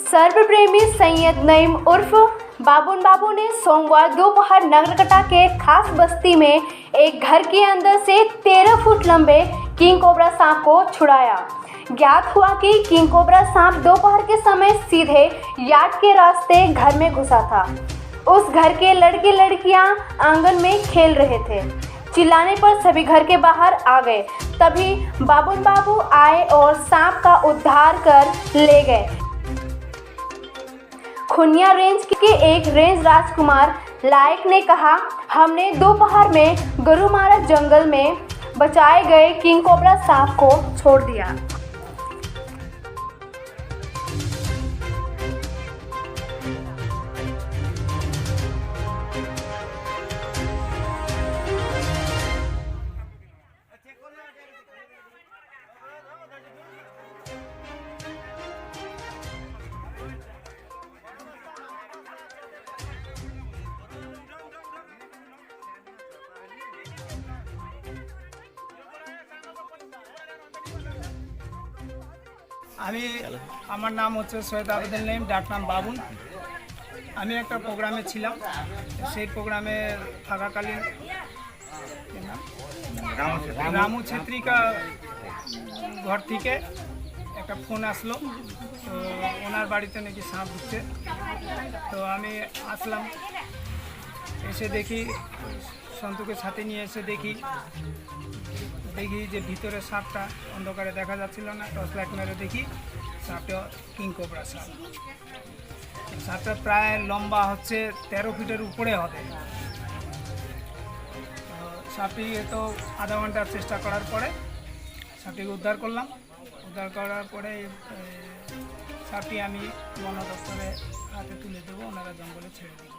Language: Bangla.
सर्वप्रेमी सैयद नईम उर्फ बाबुन बाबू ने सोमवार दोपहर नगरकटा के खास बस्ती में एक घर के अंदर से 13 फुट लंबे किंग कोबरा सांप को छुड़ाया। ज्ञात हुआ कि किंग कोबरा सांप दोपहर के समय सीधे यार्ड के रास्ते घर में घुसा था। उस घर के लड़के लड़कियां आंगन में खेल रहे थे। चिल्लाने पर सभी घर के बाहर आ गए। तभी बाबुन बाबू आए और सांप का उद्धार कर ले गए। खुनिया रेंज के एक रेंज राजकुमार लायक ने कहा, हमने दोपहर में गरुमारा जंगल में बचाए गए किंग कोबरा सांप को छोड़ दिया। আমি আমার নাম হচ্ছে সৈয়দ আবেদুল নঈম, ডাক নাম বাবুন। আমি একটা প্রোগ্রামে ছিলাম। সেই প্রোগ্রামে থাকাকালীন রামু ছেত্রিকা ঘর থেকে একটা ফোন আসলো, তো ওনার বাড়িতে নাকি সাপ ঢুকছে। তো আমি আসলাম, এসে দেখি সন্তুকে সাথে নিয়ে এসে দেখি যে ভিতরে সাপটা অন্ধকারে দেখা যাচ্ছিল না। টর্চ লাইট মেরে দেখি সাপটা কিং কোবরা সাপ। সাপটা প্রায় লম্বা হচ্ছে 13 ফিটের উপরে হবে। সাপটি তো আধা ঘন্টার চেষ্টা করার পরে সাপটিকে উদ্ধার করলাম। উদ্ধার করার পরে সাপটি আমি বন দপ্তরে হাতে তুলে দেবো, ওনারা জঙ্গলে ছেড়ে দেবো।